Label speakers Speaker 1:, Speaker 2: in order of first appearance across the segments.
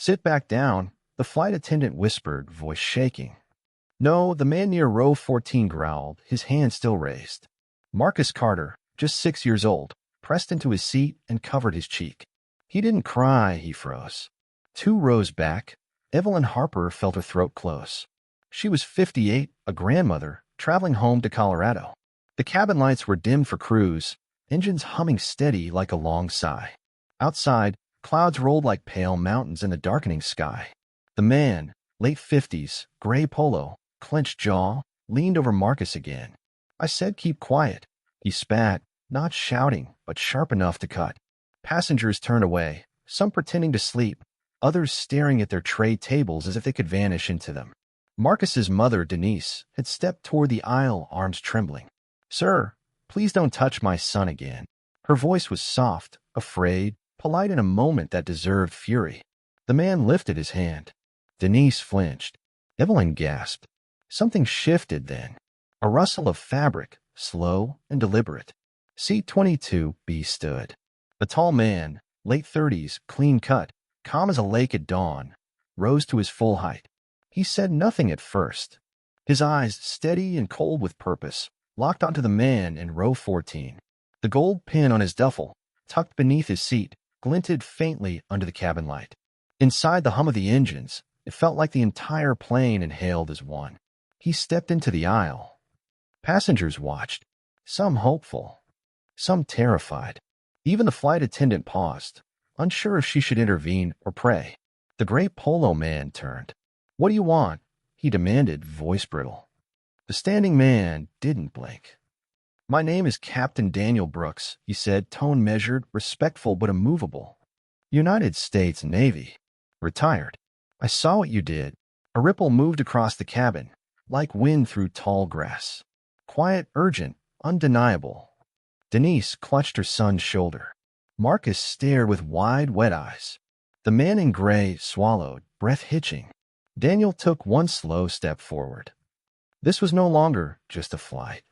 Speaker 1: "Sit back down," the flight attendant whispered, voice shaking. "No," the man near row 14 growled, his hand still raised. Marcus Carter, just 6 years old, pressed into his seat and covered his cheek. He didn't cry, he froze. 2 rows back, Evelyn Harper felt her throat close. She was 58, a grandmother, traveling home to Colorado. The cabin lights were dimmed for cruise, engines humming steady like a long sigh. Outside, clouds rolled like pale mountains in the darkening sky. The man, late 50s, gray polo, clenched jaw, leaned over Marcus again. "I said keep quiet." He spat, not shouting, but sharp enough to cut. Passengers turned away, some pretending to sleep, others staring at their tray tables as if they could vanish into them. Marcus's mother, Denise, had stepped toward the aisle, arms trembling. "Sir, please don't touch my son again." Her voice was soft, afraid, polite in a moment that deserved fury. The man lifted his hand. Denise flinched. Evelyn gasped. Something shifted then. A rustle of fabric, slow and deliberate. Seat 22B stood. A tall man, late 30s, clean cut, calm as a lake at dawn, rose to his full height. He said nothing at first. His eyes, steady and cold with purpose, locked onto the man in row 14. The gold pin on his duffel, tucked beneath his seat, glinted faintly under the cabin light. Inside the hum of the engines, it felt like the entire plane inhaled as one. He stepped into the aisle. Passengers watched, some hopeful, some terrified. Even the flight attendant paused, unsure if she should intervene or pray. The gray polo man turned. "What do you want?" he demanded, voice brittle. The standing man didn't blink. "My name is Captain Daniel Brooks," he said, tone measured, respectful but immovable. "United States Navy. Retired. I saw what you did." A ripple moved across the cabin, like wind through tall grass. Quiet, urgent, undeniable. Denise clutched her son's shoulder. Marcus stared with wide, wet eyes. The man in gray swallowed, breath hitching. Daniel took one slow step forward. This was no longer just a flight.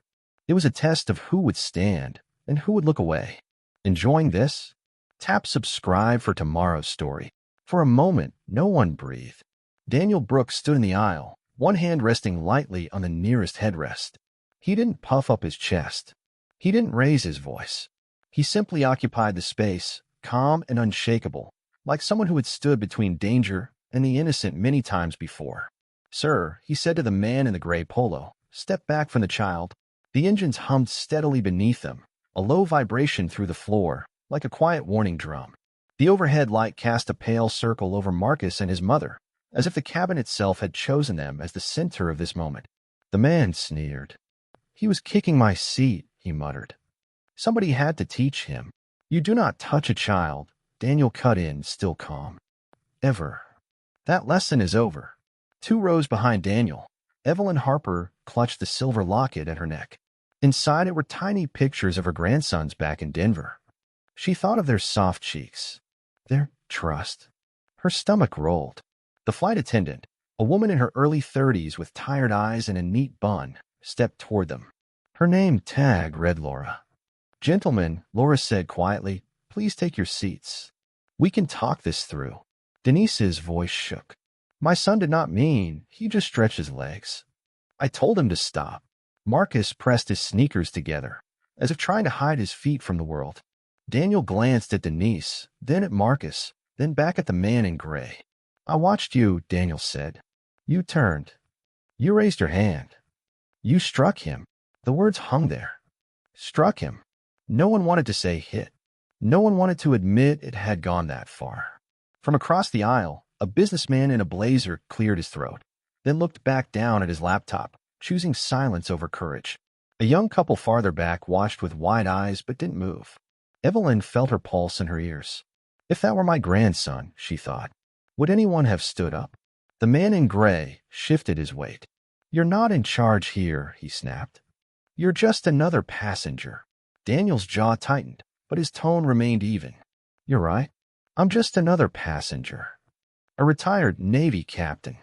Speaker 1: It was a test of who would stand and who would look away. Enjoying this? Tap subscribe for tomorrow's story. For a moment, no one breathed. Daniel Brooks stood in the aisle, one hand resting lightly on the nearest headrest. He didn't puff up his chest. He didn't raise his voice. He simply occupied the space, calm and unshakable, like someone who had stood between danger and the innocent many times before. "Sir," he said to the man in the gray polo, "step back from the child." The engines hummed steadily beneath them, a low vibration through the floor, like a quiet warning drum. The overhead light cast a pale circle over Marcus and his mother, as if the cabin itself had chosen them as the center of this moment. The man sneered. "He was kicking my seat," he muttered. "Somebody had to teach him. You do not touch a child," Daniel cut in, still calm. "Ever. That lesson is over." 2 rows behind Daniel, Evelyn Harper clutched the silver locket at her neck. Inside it were tiny pictures of her grandsons back in Denver. She thought of their soft cheeks, their trust. Her stomach rolled. The flight attendant, a woman in her early 30s with tired eyes and a neat bun, stepped toward them. Her name tag read Laura. "Gentlemen," Laura said quietly, "please take your seats. We can talk this through." Denise's voice shook. "My son did not mean, he just stretched his legs. I told him to stop." Marcus pressed his sneakers together, as if trying to hide his feet from the world. Daniel glanced at Denise, then at Marcus, then back at the man in gray. "I watched you," Daniel said. "You turned. You raised your hand. You struck him." The words hung there. Struck him. No one wanted to say hit. No one wanted to admit it had gone that far. From across the aisle, a businessman in a blazer cleared his throat, then looked back down at his laptop, choosing silence over courage. A young couple farther back watched with wide eyes but didn't move. Evelyn felt her pulse in her ears. If that were my grandson, she thought, would anyone have stood up? The man in gray shifted his weight. "You're not in charge here," he snapped. "You're just another passenger." Daniel's jaw tightened, but his tone remained even. "You're right. I'm just another passenger. A retired Navy captain.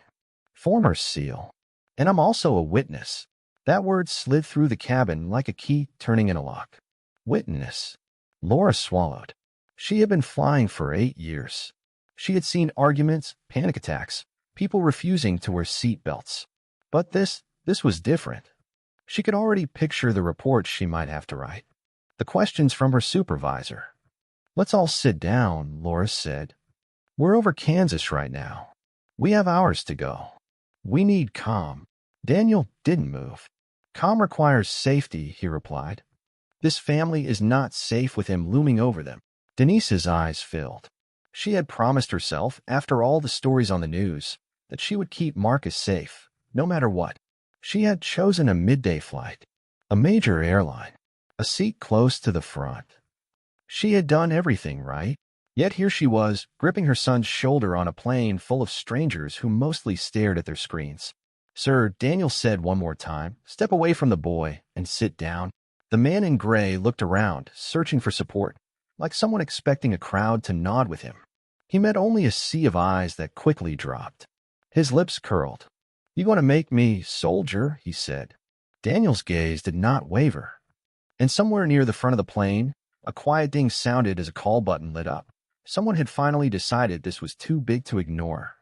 Speaker 1: Former SEAL. And I'm also a witness." That word slid through the cabin like a key turning in a lock. Witness. Laura swallowed. She had been flying for 8 years. She had seen arguments, panic attacks, people refusing to wear seat belts. But this was different. She could already picture the reports she might have to write. The questions from her supervisor. "Let's all sit down," Laura said. "We're over Kansas right now. We have hours to go. We need calm." Daniel didn't move. "Calm requires safety," he replied. "This family is not safe with him looming over them." Denise's eyes filled. She had promised herself, after all the stories on the news, that she would keep Marcus safe, no matter what. She had chosen a midday flight, a major airline, a seat close to the front. She had done everything right. Yet here she was, gripping her son's shoulder on a plane full of strangers who mostly stared at their screens. "Sir," Daniel said one more time, "step away from the boy and sit down." The man in gray looked around, searching for support, like someone expecting a crowd to nod with him. He met only a sea of eyes that quickly dropped. His lips curled. "You want to make me soldier?" he said. Daniel's gaze did not waver. And somewhere near the front of the plane, a quiet ding sounded as a call button lit up. Someone had finally decided this was too big to ignore.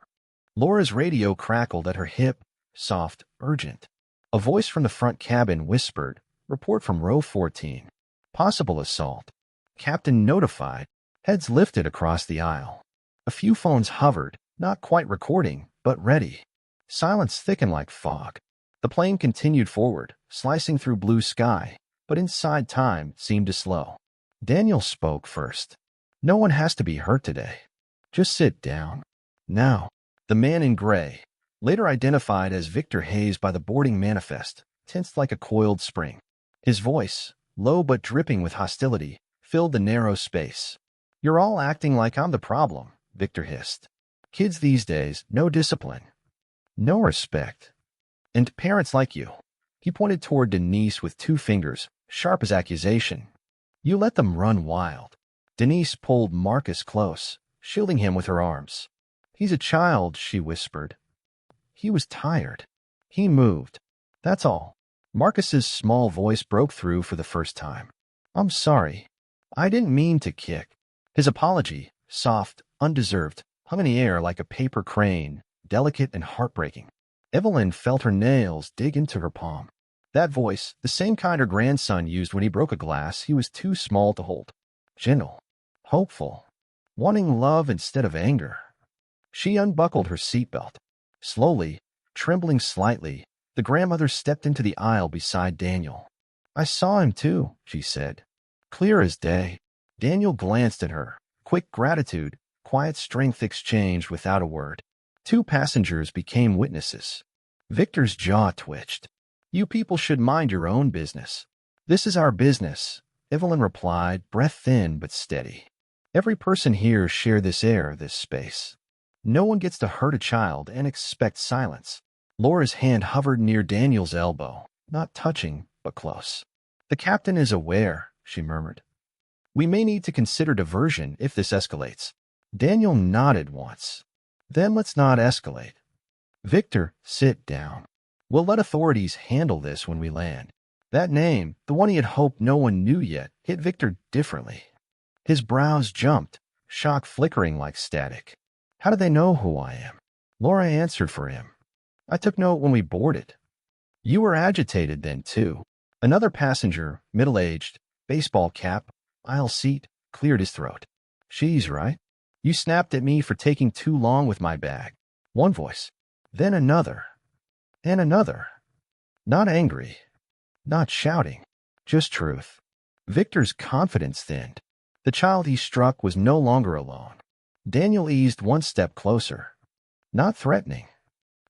Speaker 1: Laura's radio crackled at her hip, soft, urgent. A voice from the front cabin whispered, "Report from row 14. Possible assault. Captain notified." Heads lifted across the aisle. A few phones hovered, not quite recording, but ready. Silence thickened like fog. The plane continued forward, slicing through blue sky, but inside time seemed to slow. Daniel spoke first. "No one has to be hurt today. Just sit down. Now." The man in gray, later identified as Victor Hayes by the boarding manifest, tensed like a coiled spring. His voice, low but dripping with hostility, filled the narrow space. "You're all acting like I'm the problem," Victor hissed. "Kids these days, no discipline, no respect. And parents like you." He pointed toward Denise with two fingers, sharp as accusation. "You let them run wild." Denise pulled Marcus close, shielding him with her arms. "He's a child," she whispered. "He was tired. He moved. That's all." Marcus's small voice broke through for the first time. "I'm sorry. I didn't mean to kick." His apology, soft, undeserved, hung in the air like a paper crane, delicate and heartbreaking. Evelyn felt her nails dig into her palm. That voice, the same kind her grandson used when he broke a glass he was too small to hold. Gentle, hopeful, wanting love instead of anger. She unbuckled her seatbelt. Slowly, trembling slightly, the grandmother stepped into the aisle beside Daniel. "I saw him too," she said. "Clear as day." Daniel glanced at her. Quick gratitude, quiet strength exchanged without a word. Two passengers became witnesses. Victor's jaw twitched. "You people should mind your own business." "This is our business," Evelyn replied, breath thin but steady. "Every person here shares this air, this space. No one gets to hurt a child and expect silence." Laura's hand hovered near Daniel's elbow, not touching, but close. "The captain is aware," she murmured. "We may need to consider diversion if this escalates." Daniel nodded once. "Then let's not escalate." "Victor, sit down. We'll let authorities handle this when we land." That name, the one he had hoped no one knew yet, hit Victor differently. His brows jumped, shock flickering like static. "How do they know who I am?" Laura answered for him. "I took note when we boarded." "You were agitated then, too." Another passenger, middle-aged, baseball cap, aisle seat, cleared his throat. "She's right. You snapped at me for taking too long with my bag." One voice. Then another. And another. Not angry. Not shouting. Just truth. Victor's confidence thinned. The child he struck was no longer alone. Daniel eased one step closer. Not threatening.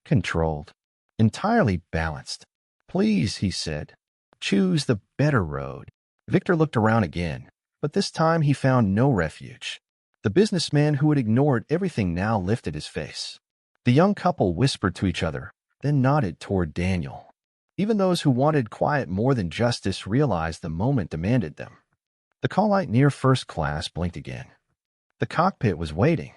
Speaker 1: Controlled. Entirely balanced. "Please," he said. "Choose the better road." Victor looked around again, but this time he found no refuge. The businessman who had ignored everything now lifted his face. The young couple whispered to each other, then nodded toward Daniel. Even those who wanted quiet more than justice realized the moment demanded them. The call light near first class blinked again. The cockpit was waiting.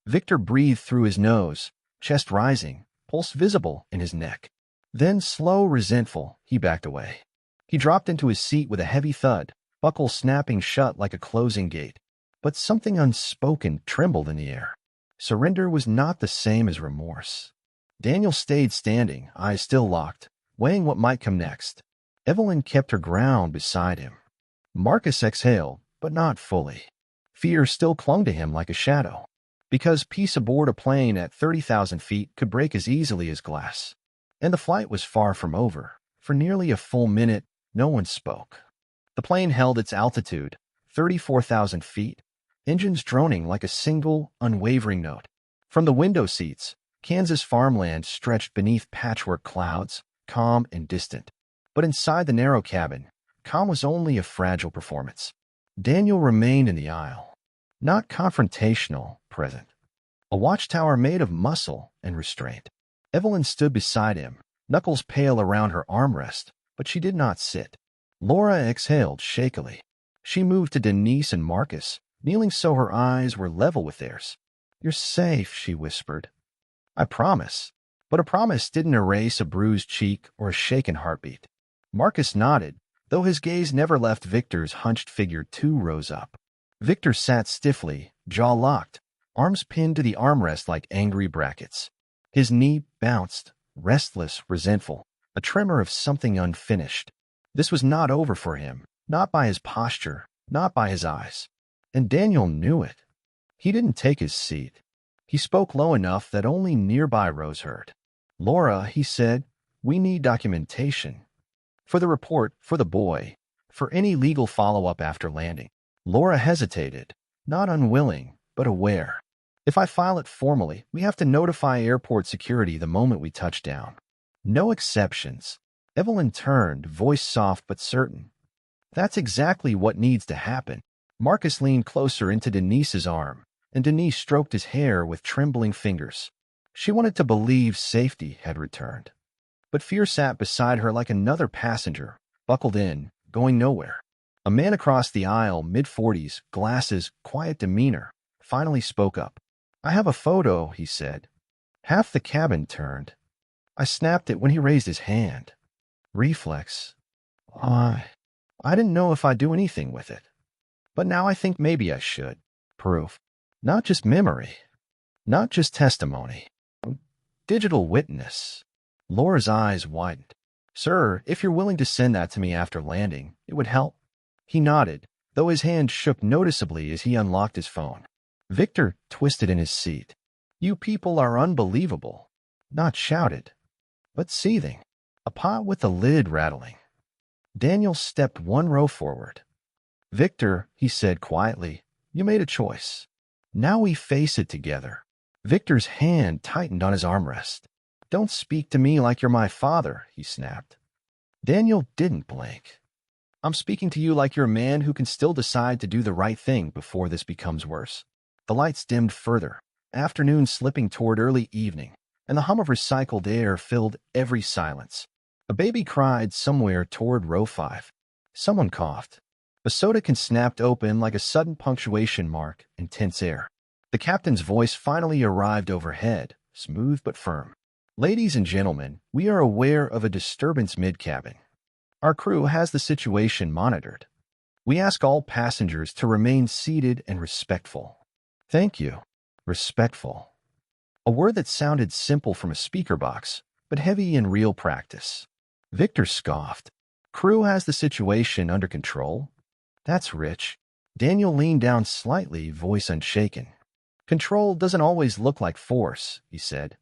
Speaker 1: Victor breathed through his nose, chest rising, pulse visible in his neck. Then, slow, resentful, he backed away. He dropped into his seat with a heavy thud, buckle snapping shut like a closing gate. But something unspoken trembled in the air. Surrender was not the same as remorse. Daniel stayed standing, eyes still locked, weighing what might come next. Evelyn kept her ground beside him. Marcus exhaled, but not fully. Fear still clung to him like a shadow, because peace aboard a plane at 30,000 feet could break as easily as glass. And the flight was far from over. For nearly a full minute, no one spoke. The plane held its altitude, 34,000 feet, engines droning like a single, unwavering note. From the window seats, Kansas farmland stretched beneath patchwork clouds, calm and distant. But inside the narrow cabin, calm was only a fragile performance. Daniel remained in the aisle, not confrontational, present. A watchtower made of muscle and restraint. Evelyn stood beside him, knuckles pale around her armrest, but she did not sit. Laura exhaled shakily. She moved to Denise and Marcus, kneeling so her eyes were level with theirs. "You're safe," she whispered. "I promise." But a promise didn't erase a bruised cheek or a shaken heartbeat. Marcus nodded, though his gaze never left Victor's hunched figure 2 rows up. Victor sat stiffly, jaw locked, arms pinned to the armrest like angry brackets. His knee bounced, restless, resentful, a tremor of something unfinished. This was not over for him, not by his posture, not by his eyes. And Daniel knew it. He didn't take his seat. He spoke low enough that only nearby rows heard. "Laura," he said, "we need documentation. For the report, for the boy, for any legal follow-up after landing." Laura hesitated, not unwilling, but aware. "If I file it formally, we have to notify airport security the moment we touch down. No exceptions." Evelyn turned, voice soft but certain. "That's exactly what needs to happen." Marcus leaned closer into Denise's arm, and Denise stroked his hair with trembling fingers. She wanted to believe safety had returned. But fear sat beside her like another passenger, buckled in, going nowhere. A man across the aisle, mid-40s, glasses, quiet demeanor, finally spoke up. "I have a photo," he said. Half the cabin turned. I snapped it when he raised his hand. Reflex. I didn't know if I'd do anything with it. But now I think maybe I should. Proof. Not just memory. Not just testimony. Digital witness. Laura's eyes widened. "Sir, if you're willing to send that to me after landing, it would help." He nodded, though his hand shook noticeably as he unlocked his phone. Victor twisted in his seat. "You people are unbelievable." Not shouted, but seething. A pot with the lid rattling. Daniel stepped 1 row forward. "Victor," he said quietly, "you made a choice. Now we face it together." Victor's hand tightened on his armrest. "Don't speak to me like you're my father," he snapped. Daniel didn't blink. "I'm speaking to you like you're a man who can still decide to do the right thing before this becomes worse." The lights dimmed further, afternoon slipping toward early evening, and the hum of recycled air filled every silence. A baby cried somewhere toward row 5. Someone coughed. A soda can snapped open like a sudden punctuation mark in tense air. The captain's voice finally arrived overhead, smooth but firm. "Ladies and gentlemen, we are aware of a disturbance mid-cabin. Our crew has the situation monitored. We ask all passengers to remain seated and respectful." "Thank you." Respectful. A word that sounded simple from a speaker box, but heavy in real practice. Victor scoffed. "Crew has the situation under control? That's rich." Daniel leaned down slightly, voice unshaken. "Control doesn't always look like force," he said.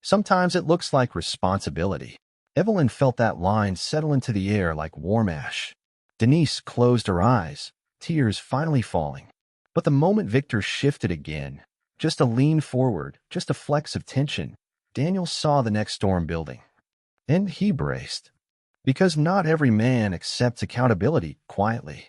Speaker 1: "Sometimes it looks like responsibility." Evelyn felt that line settle into the air like warm ash. Denise closed her eyes, tears finally falling. But the moment Victor shifted again, just a lean forward, just a flex of tension, Daniel saw the next storm building. And he braced. Because not every man accepts accountability quietly.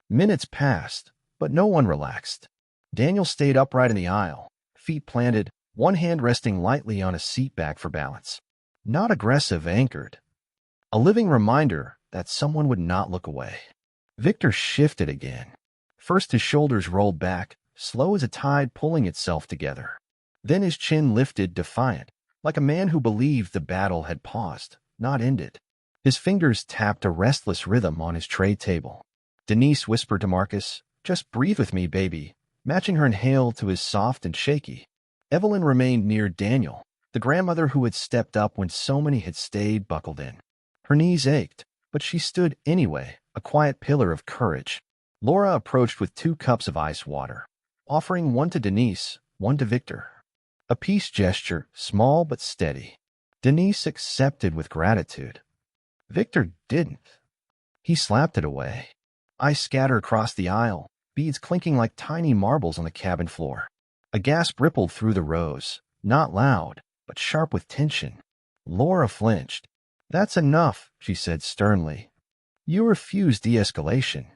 Speaker 1: Minutes passed, but no one relaxed. Daniel stayed upright in the aisle, feet planted, one hand resting lightly on a seat back for balance. Not aggressive, anchored. A living reminder that someone would not look away. Victor shifted again. First his shoulders rolled back, slow as a tide pulling itself together. Then his chin lifted, defiant, like a man who believed the battle had paused, not ended. His fingers tapped a restless rhythm on his tray table. Denise whispered to Marcus, "Just breathe with me, baby," matching her inhale to his soft and shaky. Evelyn remained near Daniel, the grandmother who had stepped up when so many had stayed buckled in. Her knees ached, but she stood anyway, a quiet pillar of courage. Laura approached with 2 cups of ice water, offering one to Denise, one to Victor. A peace gesture, small but steady. Denise accepted with gratitude. Victor didn't. He slapped it away. Ice scattered across the aisle, beads clinking like tiny marbles on the cabin floor. A gasp rippled through the rows, not loud, but sharp with tension. Laura flinched. "That's enough," she said sternly. "You refuse de-escalation.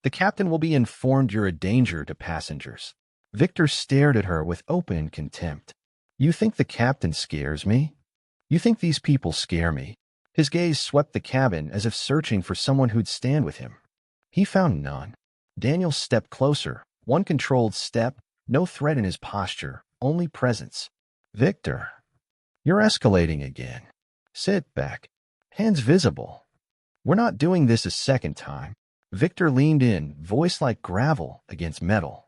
Speaker 1: The captain will be informed you're a danger to passengers." Victor stared at her with open contempt. "You think the captain scares me? You think these people scare me?" His gaze swept the cabin as if searching for someone who'd stand with him. He found none. Daniel stepped closer, one controlled step, no threat in his posture, only presence. "Victor, you're escalating again. Sit back. Hands visible. We're not doing this a second time." Victor leaned in, voice like gravel against metal.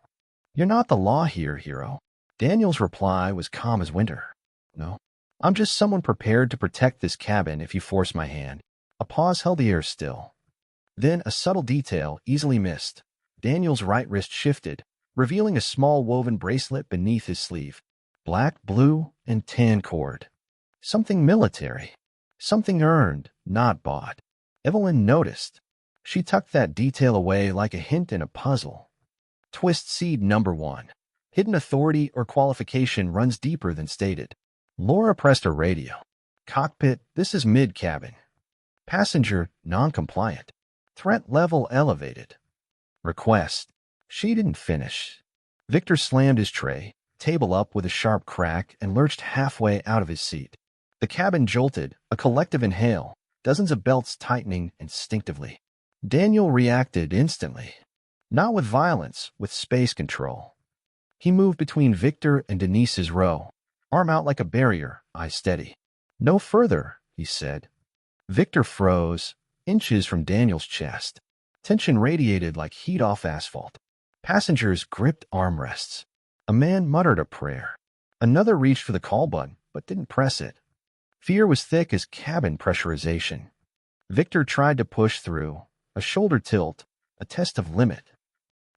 Speaker 1: "You're not the law here, hero." Daniel's reply was calm as winter. "No, I'm just someone prepared to protect this cabin if you force my hand." A pause held the air still. Then a subtle detail, easily missed. Daniel's right wrist shifted, revealing a small woven bracelet beneath his sleeve. Black, blue, and tan cord. Something military. Something earned, not bought. Evelyn noticed. She tucked that detail away like a hint in a puzzle. Twist seed number 1. Hidden authority or qualification runs deeper than stated. Laura pressed her radio. "Cockpit, this is mid-cabin. Passenger, non-compliant. Threat level elevated. Request." She didn't finish. Victor slammed his tray, table up with a sharp crack, and lurched halfway out of his seat. The cabin jolted, a collective inhale, dozens of belts tightening instinctively. Daniel reacted instantly. Not with violence, with space control. He moved between Victor and Denise's row, arm out like a barrier, eyes steady. "No further," he said. Victor froze, inches from Daniel's chest. Tension radiated like heat off asphalt. Passengers gripped armrests. A man muttered a prayer. Another reached for the call button, but didn't press it. Fear was thick as cabin pressurization. Victor tried to push through, a shoulder tilt, a test of limit.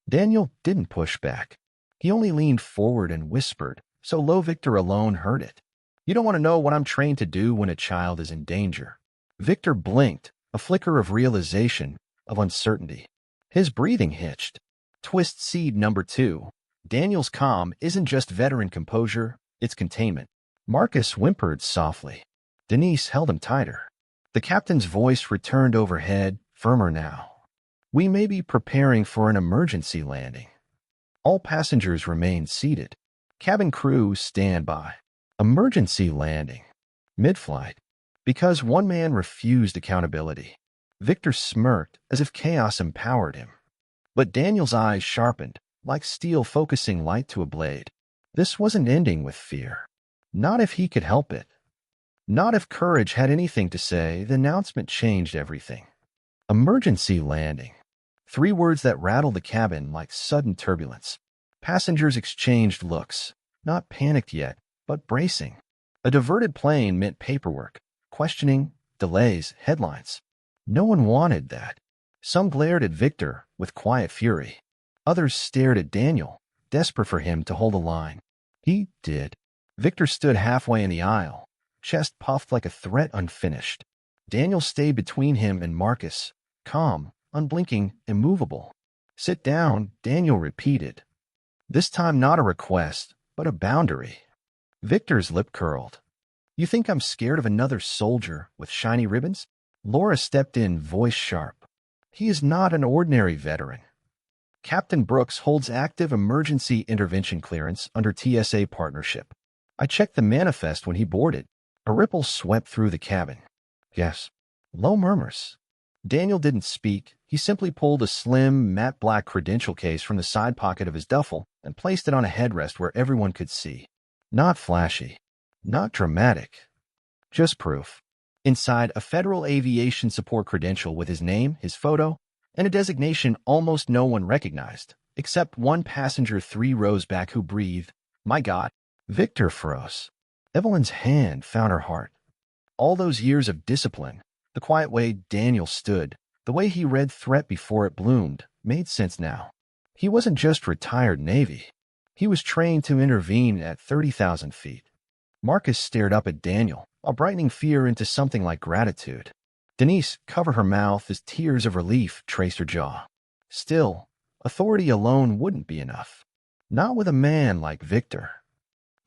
Speaker 1: Daniel didn't push back. He only leaned forward and whispered, so low Victor alone heard it. "You don't want to know what I'm trained to do when a child is in danger." Victor blinked, a flicker of realization, of uncertainty. His breathing hitched. Twist seed number 2. Daniel's calm isn't just veteran composure, it's containment. Marcus whimpered softly. Denise held him tighter. The captain's voice returned overhead, firmer now. "We may be preparing for an emergency landing." All passengers remained seated. Cabin crew stand by. Emergency landing. Mid-flight. Because one man refused accountability. Victor smirked as if chaos empowered him. But Daniel's eyes sharpened, like steel focusing light to a blade. This wasn't ending with fear. Not if he could help it. Not if courage had anything to say. The announcement changed everything. Emergency landing. 3 words that rattled the cabin like sudden turbulence. Passengers exchanged looks, not panicked yet, but bracing. A diverted plane meant paperwork, questioning, delays, headlines. No one wanted that. Some glared at Victor with quiet fury. Others stared at Daniel, desperate for him to hold a line. He did. Victor stood halfway in the aisle, chest puffed like a threat unfinished. Daniel stayed between him and Marcus, calm, unblinking, immovable. "Sit down," Daniel repeated. This time not a request, but a boundary. Victor's lip curled. "You think I'm scared of another soldier with shiny ribbons?" Laura stepped in, voice sharp. "He is not an ordinary veteran. Captain Brooks holds active emergency intervention clearance under TSA partnership. I checked the manifest when he boarded." A ripple swept through the cabin. "Yes." Low murmurs. Daniel didn't speak. He simply pulled a slim, matte black credential case from the side pocket of his duffel and placed it on a headrest where everyone could see. Not flashy. Not dramatic. Just proof. Inside, a Federal Aviation Support credential with his name, his photo, and a designation almost no one recognized, except one passenger 3 rows back who breathed, "My God." Victor froze. Evelyn's hand found her heart. All those years of discipline, the quiet way Daniel stood, the way he read threat before it bloomed, made sense now. He wasn't just retired Navy. He was trained to intervene at 30,000 feet. Marcus stared up at Daniel, while brightening fear into something like gratitude. Denise covered her mouth as tears of relief traced her jaw. Still, authority alone wouldn't be enough. Not with a man like Victor.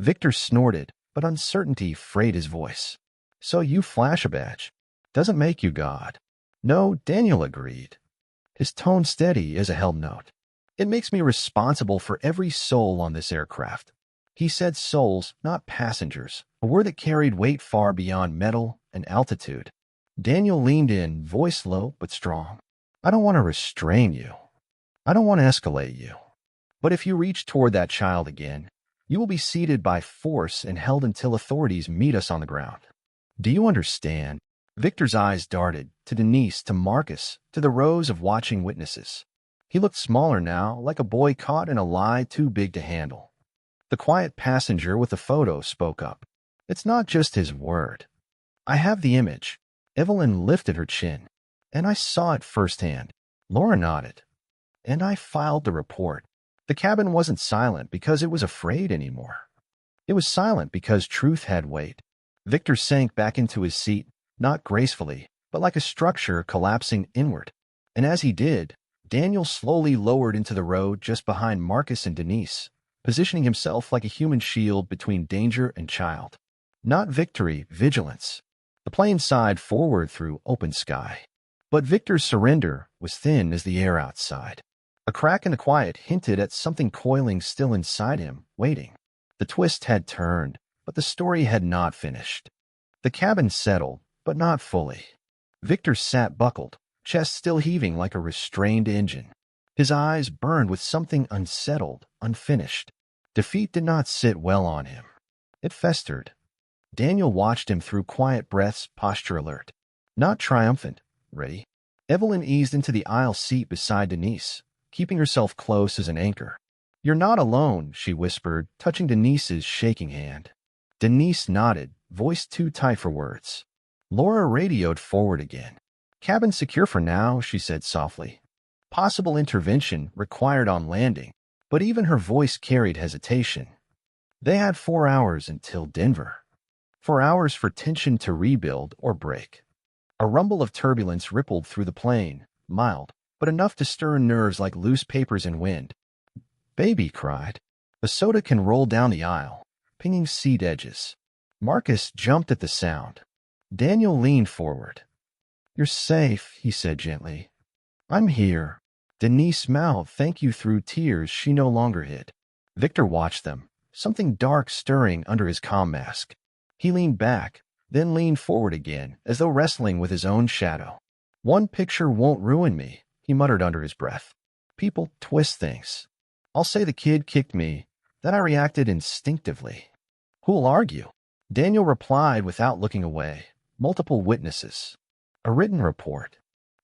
Speaker 1: Victor snorted, but uncertainty frayed his voice. So you flash a badge. Doesn't make you God. No, Daniel agreed. His tone steady as a held note. It makes me responsible for every soul on this aircraft. He said souls, not passengers, a word that carried weight far beyond metal and altitude. Daniel leaned in, voice low but strong. I don't want to restrain you. I don't want to escalate you. But if you reach toward that child again, you will be seated by force and held until authorities meet us on the ground. Do you understand? Victor's eyes darted, to Denise, to Marcus, to the rows of watching witnesses. He looked smaller now, like a boy caught in a lie too big to handle. The quiet passenger with the photo spoke up. It's not just his word. I have the image. Evelyn lifted her chin. And I saw it firsthand. Laura nodded. And I filed the report. The cabin wasn't silent because it was afraid anymore. It was silent because truth had weight. Victor sank back into his seat, not gracefully, but like a structure collapsing inward. And as he did, Daniel slowly lowered into the road just behind Marcus and Denise, positioning himself like a human shield between danger and child. Not victory, vigilance. The plane sighed forward through open sky. But Victor's surrender was thin as the air outside. A crack in the quiet hinted at something coiling still inside him, waiting. The twist had turned, but the story had not finished. The cabin settled, but not fully. Victor sat buckled, chest still heaving like a restrained engine. His eyes burned with something unsettled, unfinished. Defeat did not sit well on him. It festered. Daniel watched him through quiet breaths, posture alert. Not triumphant, ready. Evelyn eased into the aisle seat beside Denise, keeping herself close as an anchor. You're not alone, she whispered, touching Denise's shaking hand. Denise nodded, voice too tight for words. Laura radioed forward again. Cabin secure for now, she said softly. Possible intervention required on landing, but even her voice carried hesitation. They had 4 hours until Denver. 4 hours for tension to rebuild or break. A rumble of turbulence rippled through the plane, mild, but enough to stir nerves like loose papers in wind. Baby cried. The soda can roll down the aisle, pinging seat edges. Marcus jumped at the sound. Daniel leaned forward. You're safe, he said gently. I'm here. Denise mouthed thank you through tears she no longer hid. Victor watched them, something dark stirring under his comm mask. He leaned back, then leaned forward again, as though wrestling with his own shadow. One picture won't ruin me, he muttered under his breath. People twist things. I'll say the kid kicked me, then I reacted instinctively. Who'll argue? Daniel replied without looking away. Multiple witnesses. A written report.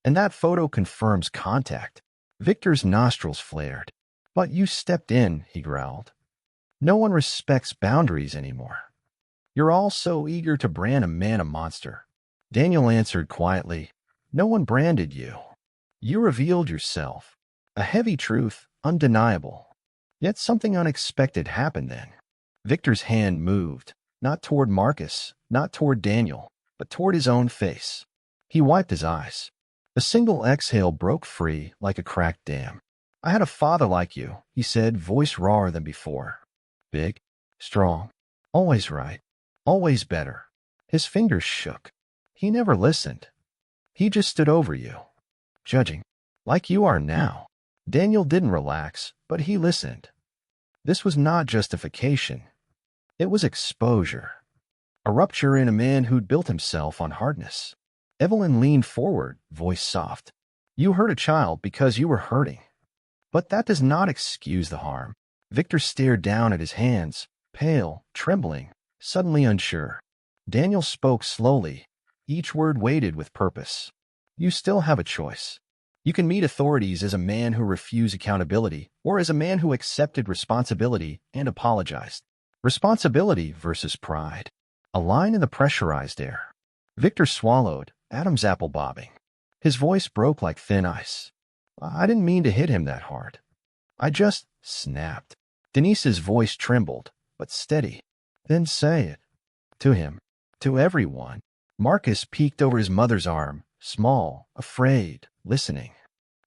Speaker 1: And that photo confirms contact. Victor's nostrils flared. But you stepped in, he growled. No one respects boundaries anymore. You're all so eager to brand a man a monster. Daniel answered quietly. No one branded you. You revealed yourself. A heavy truth, undeniable. Yet something unexpected happened then. Victor's hand moved, not toward Marcus, not toward Daniel, but toward his own face. He wiped his eyes. A single exhale broke free like a cracked dam. I had a father like you, he said, voice rawer than before. Big, strong, always right, always better. His fingers shook. He never listened. He just stood over you, judging, like you are now. Daniel didn't relax, but he listened. This was not justification. It was exposure. A rupture in a man who'd built himself on hardness. Evelyn leaned forward, voice soft. You hurt a child because you were hurting. But that does not excuse the harm. Victor stared down at his hands, pale, trembling, suddenly unsure. Daniel spoke slowly, each word weighted with purpose. You still have a choice. You can meet authorities as a man who refused accountability, or as a man who accepted responsibility and apologized. Responsibility versus pride. A line in the pressurized air. Victor swallowed, Adam's apple bobbing. His voice broke like thin ice. I didn't mean to hit him that hard. I just snapped. Denise's voice trembled, but steady. Then say it. To him. To everyone. Marcus peeked over his mother's arm, small, afraid, listening.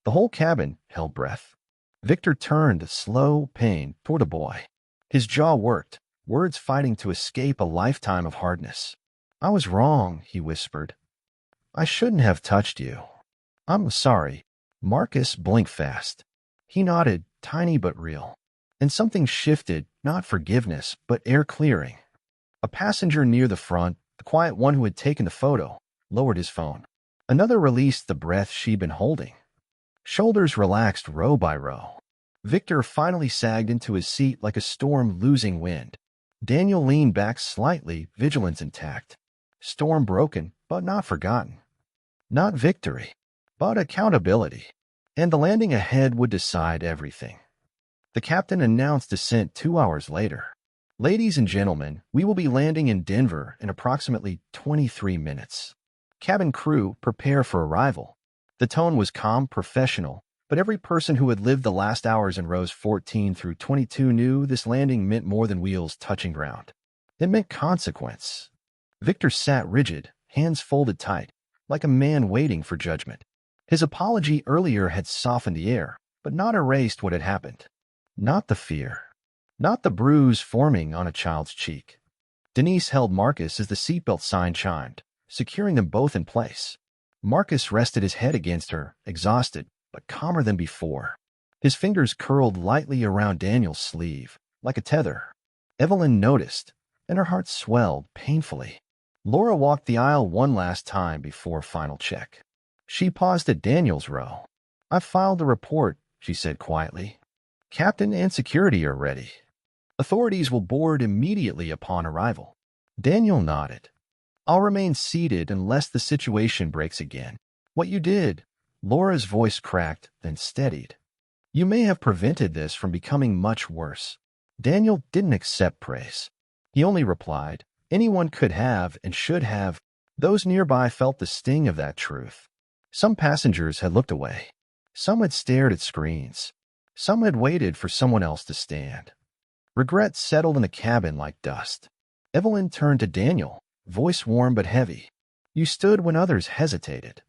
Speaker 1: The whole cabin held breath. Victor turned, slow, pain, toward the boy. His jaw worked, words fighting to escape a lifetime of hardness. I was wrong, he whispered. I shouldn't have touched you. I'm sorry. Marcus blinked fast. He nodded, tiny but real. And something shifted, not forgiveness, but air clearing. A passenger near the front, the quiet one who had taken the photo, lowered his phone. Another released the breath she'd been holding. Shoulders relaxed row by row. Victor finally sagged into his seat like a storm losing wind. Daniel leaned back slightly, vigilance intact. Storm broken, but not forgotten. Not victory, but accountability. And the landing ahead would decide everything. The captain announced descent 2 hours later. Ladies and gentlemen, we will be landing in Denver in approximately 23 minutes. Cabin crew, prepare for arrival. The tone was calm, professional, but every person who had lived the last hours in rows 14 through 22 knew this landing meant more than wheels touching ground. It meant consequence. Victor sat rigid, hands folded tight, like a man waiting for judgment. His apology earlier had softened the air, but not erased what had happened. Not the fear. Not the bruise forming on a child's cheek. Denise held Marcus as the seatbelt sign chimed, securing them both in place. Marcus rested his head against her, exhausted, but calmer than before. His fingers curled lightly around Daniel's sleeve, like a tether. Evelyn noticed, and her heart swelled painfully. Laura walked the aisle one last time before final check. She paused at Daniel's row. I've filed the report, she said quietly. Captain and security are ready. Authorities will board immediately upon arrival. Daniel nodded. I'll remain seated unless the situation breaks again. What you did, Laura's voice cracked, then steadied. You may have prevented this from becoming much worse. Daniel didn't accept praise. He only replied, anyone could have and should have. Those nearby felt the sting of that truth. Some passengers had looked away. Some had stared at screens. Some had waited for someone else to stand. Regret settled in the cabin like dust. Evelyn turned to Daniel, voice warm but heavy. You stood when others hesitated.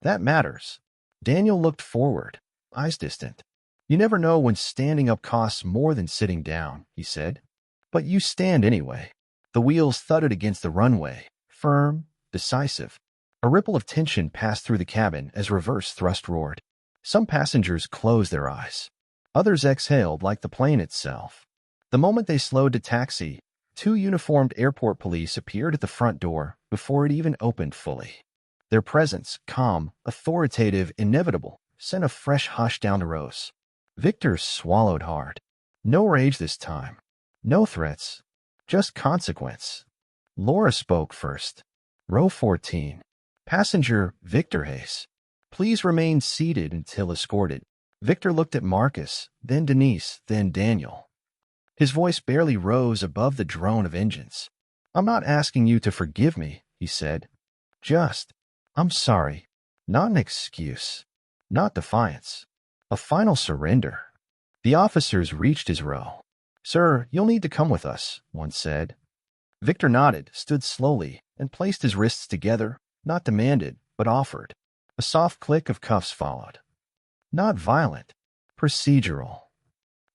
Speaker 1: That matters. Daniel looked forward, eyes distant. You never know when standing up costs more than sitting down, he said. But you stand anyway. The wheels thudded against the runway, firm, decisive. A ripple of tension passed through the cabin as reverse thrust roared. Some passengers closed their eyes. Others exhaled like the plane itself. The moment they slowed to taxi, 2 uniformed airport police appeared at the front door before it even opened fully. Their presence, calm, authoritative, inevitable, sent a fresh hush down the rows. Victor swallowed hard. No rage this time. No threats. Just consequence. Laura spoke first. Row 14. Passenger Victor Hayes. Please remain seated until escorted. Victor looked at Marcus, then Denise, then Daniel. His voice barely rose above the drone of engines. I'm not asking you to forgive me, he said. Just, I'm sorry. Not an excuse. Not defiance. A final surrender. The officers reached his row. Sir, you'll need to come with us, one said. Victor nodded, stood slowly, and placed his wrists together, not demanded, but offered. A soft click of cuffs followed. Not violent. Procedural.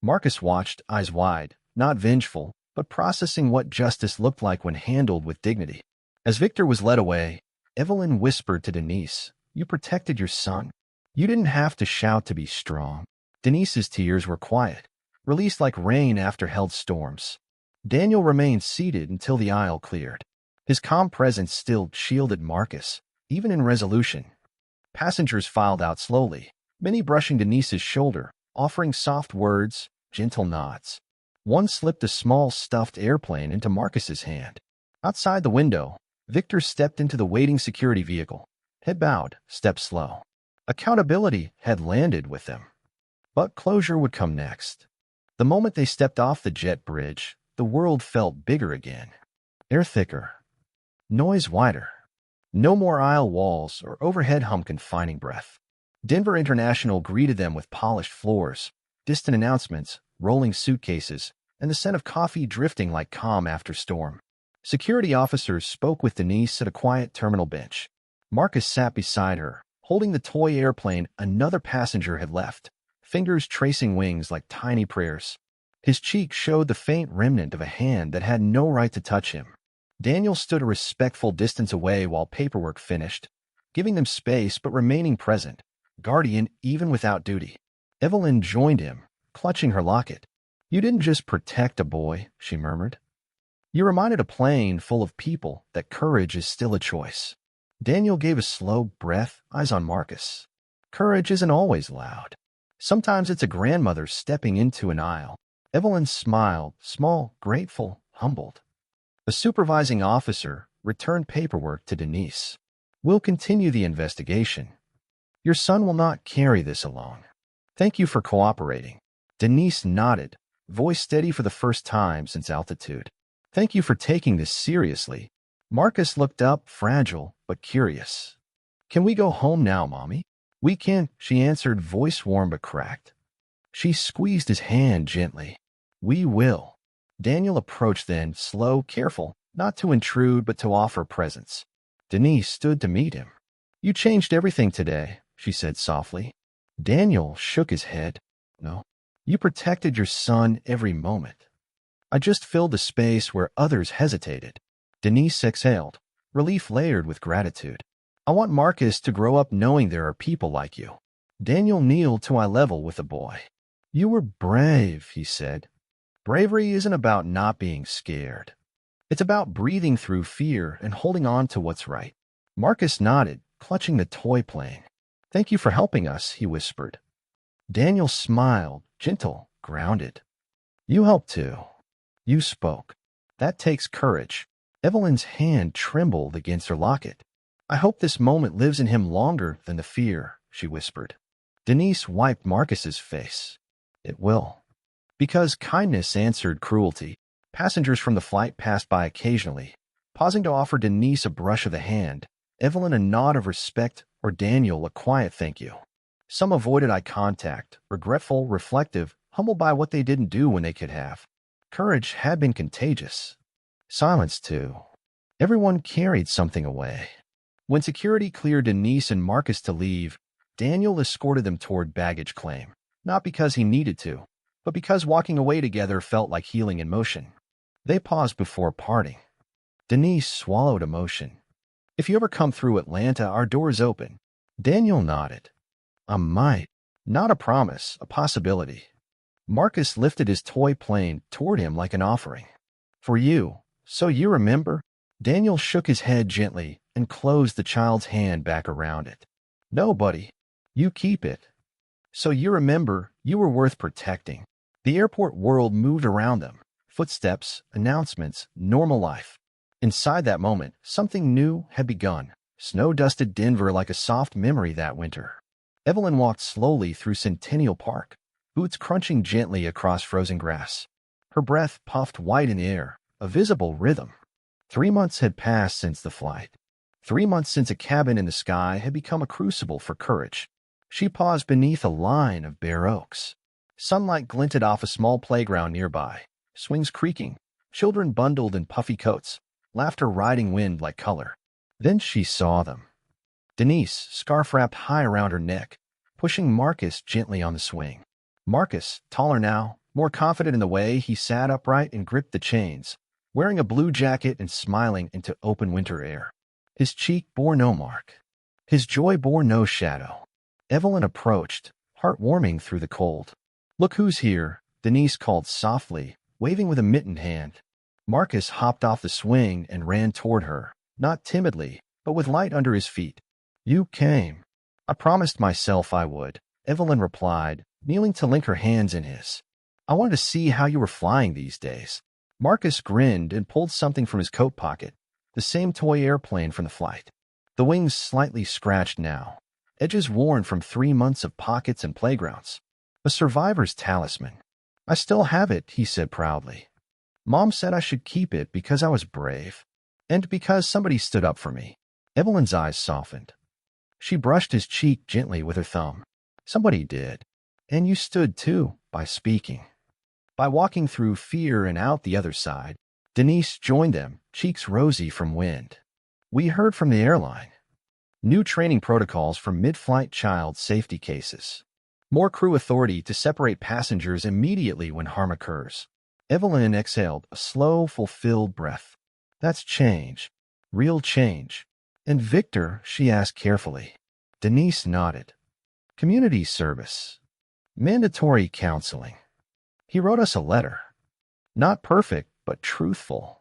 Speaker 1: Marcus watched, eyes wide, not vengeful, but processing what justice looked like when handled with dignity. As Victor was led away, Evelyn whispered to Denise, You protected your son. You didn't have to shout to be strong. Denise's tears were quiet, released like rain after held storms. Daniel remained seated until the aisle cleared. His calm presence still shielded Marcus, even in resolution. Passengers filed out slowly, many brushing Denise's shoulder, offering soft words, gentle nods. One slipped a small stuffed airplane into Marcus's hand. Outside the window, Victor stepped into the waiting security vehicle. Head bowed, stepped slow. Accountability had landed with them. But closure would come next. The moment they stepped off the jet bridge, the world felt bigger again. Air thicker. Noise wider. No more aisle walls or overhead hum confining breath. Denver International greeted them with polished floors, distant announcements, rolling suitcases, and the scent of coffee drifting like calm after storm. Security officers spoke with Denise at a quiet terminal bench. Marcus sat beside her, holding the toy airplane another passenger had left, fingers tracing wings like tiny prayers. His cheek showed the faint remnant of a hand that had no right to touch him. Daniel stood a respectful distance away while paperwork finished, giving them space but remaining present, guardian even without duty. Evelyn joined him, clutching her locket. "You didn't just protect a boy," she murmured. "You reminded a plane full of people that courage is still a choice." Daniel gave a slow breath, eyes on Marcus. Courage isn't always loud. Sometimes it's a grandmother stepping into an aisle. Evelyn smiled, small, grateful, humbled. A supervising officer returned paperwork to Denise. "We'll continue the investigation. Your son will not carry this alone. Thank you for cooperating." Denise nodded, voice steady for the first time since altitude. "Thank you for taking this seriously." Marcus looked up, fragile but curious. "Can we go home now, Mommy?" "We can," she answered, voice warm but cracked. She squeezed his hand gently. "We will." Daniel approached then, slow, careful, not to intrude but to offer presence. Denise stood to meet him. "You changed everything today," she said softly. Daniel shook his head. "No. You protected your son every moment. I just filled the space where others hesitated." Denise exhaled, relief layered with gratitude. "I want Marcus to grow up knowing there are people like you." Daniel kneeled to eye level with the boy. "You were brave," he said. "Bravery isn't about not being scared. It's about breathing through fear and holding on to what's right." Marcus nodded, clutching the toy plane. "Thank you for helping us," he whispered. Daniel smiled, gentle, grounded. "You helped too. You spoke. That takes courage." Evelyn's hand trembled against her locket. "I hope this moment lives in him longer than the fear," she whispered. Denise wiped Marcus's face. "It will." Because kindness answered cruelty, passengers from the flight passed by occasionally, pausing to offer Denise a brush of the hand, Evelyn a nod of respect, or Daniel a quiet thank you. Some avoided eye contact, regretful, reflective, humbled by what they didn't do when they could have. Courage had been contagious. Silence, too. Everyone carried something away. When security cleared Denise and Marcus to leave, Daniel escorted them toward baggage claim, not because he needed to, but because walking away together felt like healing in motion. They paused before parting. Denise swallowed emotion. "If you ever come through Atlanta, our door's open." Daniel nodded. "I might." Not a promise, a possibility. Marcus lifted his toy plane toward him like an offering. "For you. So you remember?" Daniel shook his head gently and closed the child's hand back around it. "No, buddy. You keep it. So you remember you were worth protecting." The airport world moved around them. Footsteps, announcements, normal life. Inside that moment, something new had begun. Snow dusted Denver like a soft memory that winter. Evelyn walked slowly through Centennial Park, boots crunching gently across frozen grass. Her breath puffed white in the air, a visible rhythm. 3 months had passed since the flight. 3 months since a cabin in the sky had become a crucible for courage. She paused beneath a line of bare oaks. Sunlight glinted off a small playground nearby, swings creaking, children bundled in puffy coats, laughter riding wind like color. Then she saw them. Denise, scarf wrapped high around her neck, pushing Marcus gently on the swing. Marcus, taller now, more confident in the way he sat upright and gripped the chains, wearing a blue jacket and smiling into open winter air. His cheek bore no mark. His joy bore no shadow. Evelyn approached, heart warming through the cold. "Look who's here," Denise called softly, waving with a mittened hand. Marcus hopped off the swing and ran toward her, not timidly, but with light under his feet. "You came." "I promised myself I would," Evelyn replied, kneeling to link her hands in his. "I wanted to see how you were flying these days." Marcus grinned and pulled something from his coat pocket, the same toy airplane from the flight. The wings slightly scratched now, edges worn from 3 months of pockets and playgrounds. A survivor's talisman. "I still have it," he said proudly. Mom said I should keep it because I was brave, and because somebody stood up for me. Evelyn's eyes softened. She brushed his cheek gently with her thumb. Somebody did. And you stood too, by speaking. By walking through fear and out the other side. Denise joined them, cheeks rosy from wind. We heard from the airline. New training protocols for mid-flight child safety cases. More crew authority to separate passengers immediately when harm occurs. Evelyn exhaled a slow, fulfilled breath. That's change. Real change. And Victor, she asked carefully. Denise nodded. Community service. Mandatory counseling. He wrote us a letter. Not perfect, but truthful.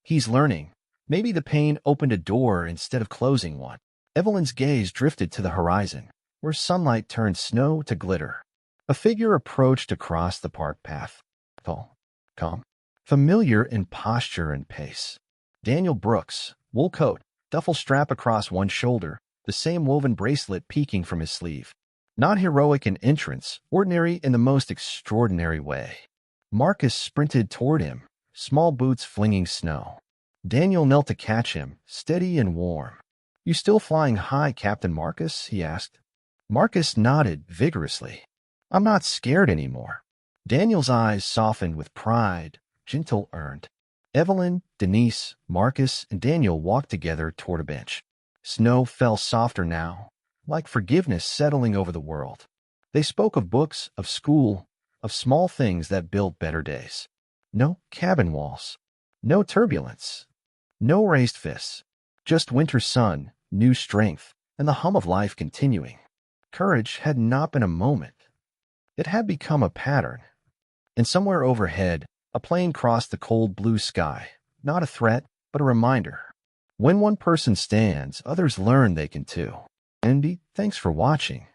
Speaker 1: He's learning. Maybe the pain opened a door instead of closing one. Evelyn's gaze drifted to the horizon, where sunlight turned snow to glitter. A figure approached across the park path. Tall, calm, familiar in posture and pace. Daniel Brooks, wool coat, duffel strap across one shoulder, the same woven bracelet peeking from his sleeve. Not heroic in entrance, ordinary in the most extraordinary way. Marcus sprinted toward him, small boots flinging snow. Daniel knelt to catch him, steady and warm. You still flying high, Captain Marcus? He asked. Marcus nodded vigorously. I'm not scared anymore. Daniel's eyes softened with pride, gentle earned. Evelyn, Denise, Marcus, and Daniel walked together toward a bench. Snow fell softer now, like forgiveness settling over the world. They spoke of books, of school, of small things that built better days. No cabin walls, no turbulence, no raised fists, just winter sun, new strength, and the hum of life continuing. Courage had not been a moment. It had become a pattern. And somewhere overhead, a plane crossed the cold blue sky, not a threat, but a reminder. When one person stands, others learn they can too. Andy, thanks for watching.